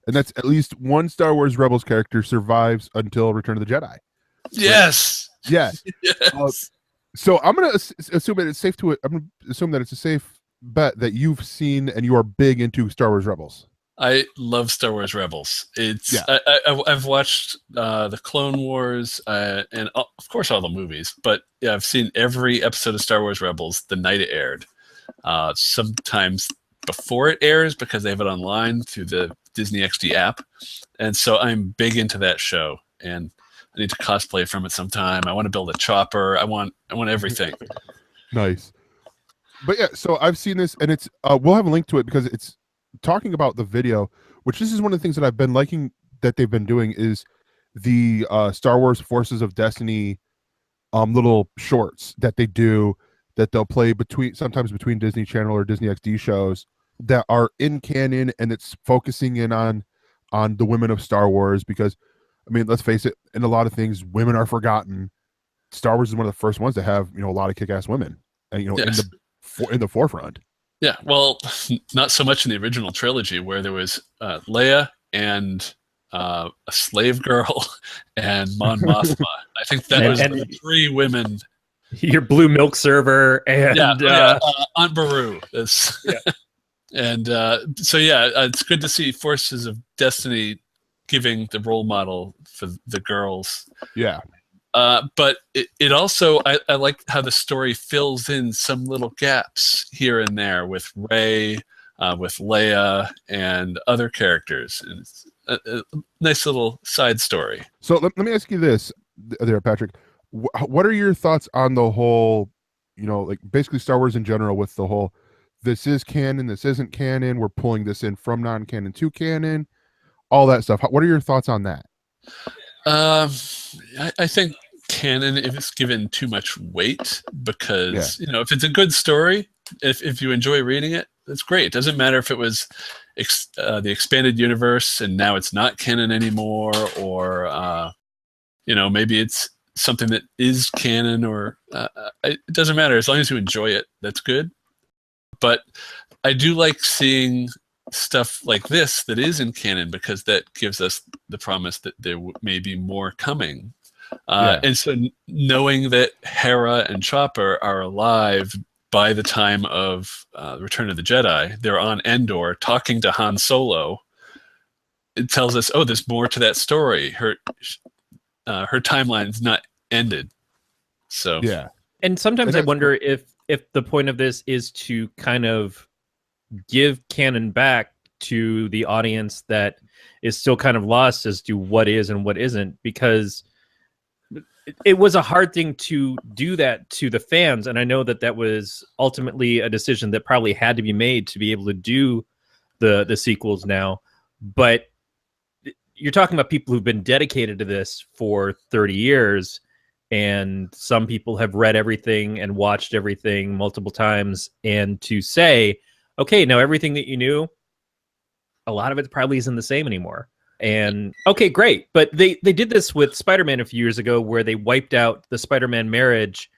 and that's at least one Star Wars Rebels character survives until Return of the Jedi. Yes. Like, yeah. Yes. So I'm gonna assume that it's safe to. I'm gonna assume that it's a safe bet that you've seen and you are big into Star Wars Rebels. I love Star Wars Rebels. It's I've watched the Clone Wars and of course all the movies, but yeah, I've seen every episode of Star Wars Rebels the night it aired. Sometimes before it airs because they have it online through the Disney XD app, and so I'm big into that show. And I need to cosplay from it sometime. I want to build a chopper. I want everything. Nice. But yeah, so I've seen this, and it's we'll have a link to it because it's talking about the video, which this is one of the things that I've been liking that they've been doing is the Star Wars Forces of Destiny little shorts that they do that they'll play sometimes between Disney Channel or Disney XD shows that are in canon, and it's focusing in on the women of Star Wars because I mean, let's face it, in a lot of things, women are forgotten. StarArs is one of the first ones to have, a lot of kick-ass women, and Yes. in the forefront. Yeah, well, not so much in the original trilogy where there was Leia and a slave girl and Mon Mothma. I think that was the three women. Your blue milk server and Aunt Beru. And so yeah, it's good to see Forces of Destiny giving the role model for the girls. Yeah. But it also, I like how the story fills in some little gaps here and there with Rey, with Leia, and other characters. And it's a nice little side story. So let me ask you this there, Patrick. What are your thoughts on the whole, like basically Star Wars in general with the whole, this is canon, this isn't canon, we're pulling this in from non-canon to canon, all that stuff. What are your thoughts on that? I think canon, if it's given too much weight, because if it's a good story, if you enjoy reading it, that's great. It doesn't matter if it was the expanded universe and now it's not canon anymore, or maybe it's something that is canon, or it doesn't matter as long as you enjoy it. That's good. But I do like seeing stuff like this that is in canon because that gives us the promise that there may be more coming. And so knowing that Hera and Chopper are alive by the time of Return of the Jedi, they're on Endor talking to Han Solo, it tells us, oh, there's more to that story. Her timeline's not ended. So yeah. And sometimes I wonder if the point of this is to kind of give canon back to the audience that is still kind of lost as to what is and what isn't, because it was a hard thing to do that to the fans. And I know that was ultimately a decision that probably had to be made to be able to do the sequels now. But you're talking about people who've been dedicated to this for 30 years. And some people have read everything and watched everything multiple times. And to say, okay, now everything that you knew, a lot of it probably isn't the same anymore. And okay, great. But they did this with Spider-Man a few years ago where they wiped out the Spider-Man marriage,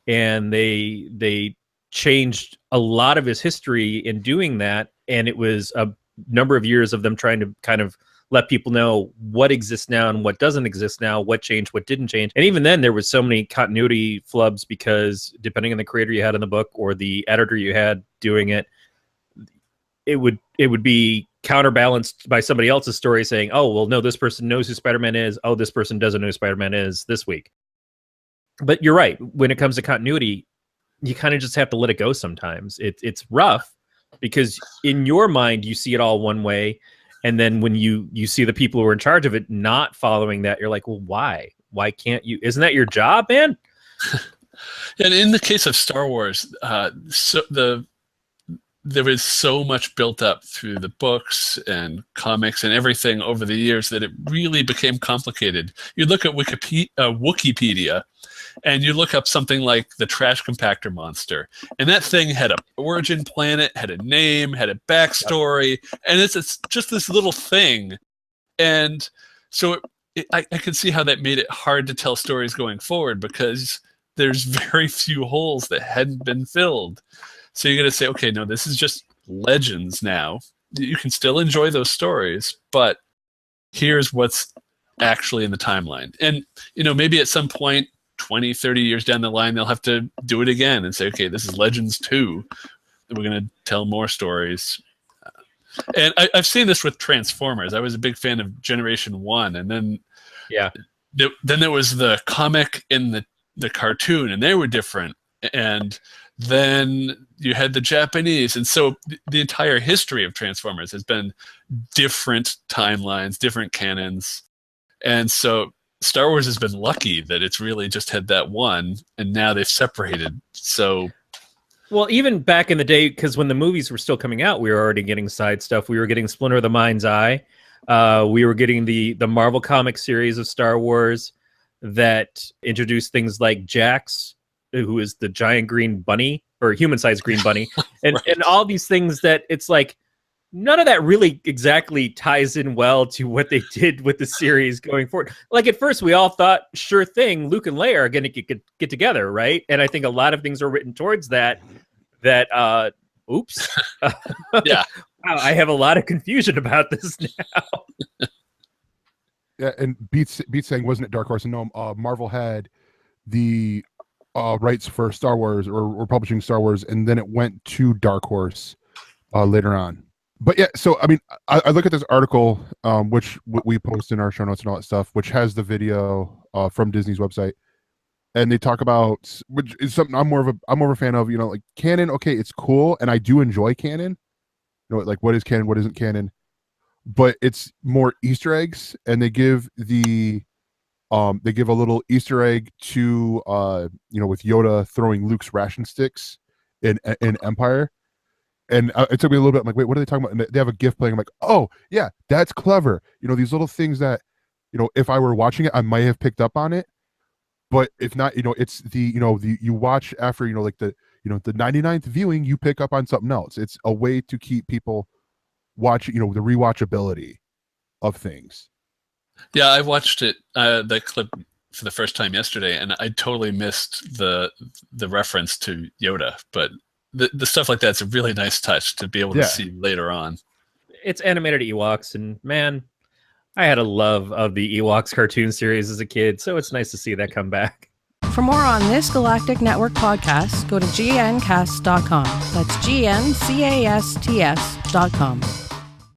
and they changed a lot of his history in doing that. And it was a number of years of them trying to kind of let people know what exists now and what doesn't exist now, what changed, what didn't change. And even then there was so many continuity flubs because depending on the creator you had in the book or the editor you had doing it, it would be counterbalanced by somebody else's story saying, oh, well, no, this person knows who Spider-Man is. Oh, this person doesn't know who Spider-Man is this week. But you're right. When it comes to continuity, you kind of just have to let it go sometimes. It's rough because in your mind, you see it all one way. And then when you see the people who are in charge of it not following that, you're like, well, why? Why can't you? Isn't that your job, man? And in the case of Star Wars, there was so much built up through the books and comics and everything over the years that it really became complicated. You look at Wikipedia, and you look up something like the trash compactor monster, and that thing had an origin planet, had a name, had a backstory, and it's just this little thing. And so I could see how that made it hard to tell stories going forward because there's very few holes that hadn't been filled. So you're going to say, okay, no, this is just legends now. you can still enjoy those stories, but here's what's actually in the timeline. And, maybe at some point, 20, 30 years down the line, they'll have to do it again and say, okay, this is Legends 2. We're going to tell more stories. And I've seen this with Transformers. I was a big fan of Generation 1. And then then there was the comic and the cartoon, and they were different. And then you had the Japanese. And so the entire history of Transformers has been different timelines, different canons. And so Star Wars has been lucky that it's really just had that one, and now they've separated. So, well, even back in the day, because when the movies were still coming out, we were already getting side stuff. We were getting Splinter of the Mind's Eye. We were getting the Marvel comic series of Star Wars that introduced things like Jax, who is the giant green bunny, or human-sized green bunny, and Right. and all these things that it's like, none of that really exactly ties in well to what they did with the series going forward. Like at first we all thought, sure thing, Luke and Leia are going to get together, right? And I think a lot of things are written towards that oops. Yeah. Wow, I have a lot of confusion about this now. Yeah, and Beats saying, wasn't it Dark Horse? And no, Marvel had the rights for Star Wars, or publishing Star Wars, and then it went to Dark Horse later on. But yeah, so I mean, I look at this article, which we post in our show notes and all that stuff, which has the video from Disney's website, and they talk about, which is something I'm more of a fan of. Like canon. Okay, it's cool, and I do enjoy canon. Like what is canon, what isn't canon, but it's more Easter eggs, and they give a little Easter egg to with Yoda throwing Luke's ration sticks in Empire. And it took me a little bit. I'm like, wait, what are they talking about? And they have a GIF playing. I'm like, oh yeah, that's clever. These little things that, if I were watching it, I might have picked up on it. But if not, it's the you watch after, like the 99th viewing, you pick up on something else. It's a way to keep people watching, the rewatchability of things. Yeah, I watched it, the clip for the first time yesterday, and I totally missed the reference to Yoda, but the stuff like that's a really nice touch to be able to see later on. It's animated Ewoks, and man, I had a love of the Ewoks cartoon series as a kid, so it's nice to see that come back. For more on this Galactic Network podcast, go to gncast.com. That's GNCASTS.com.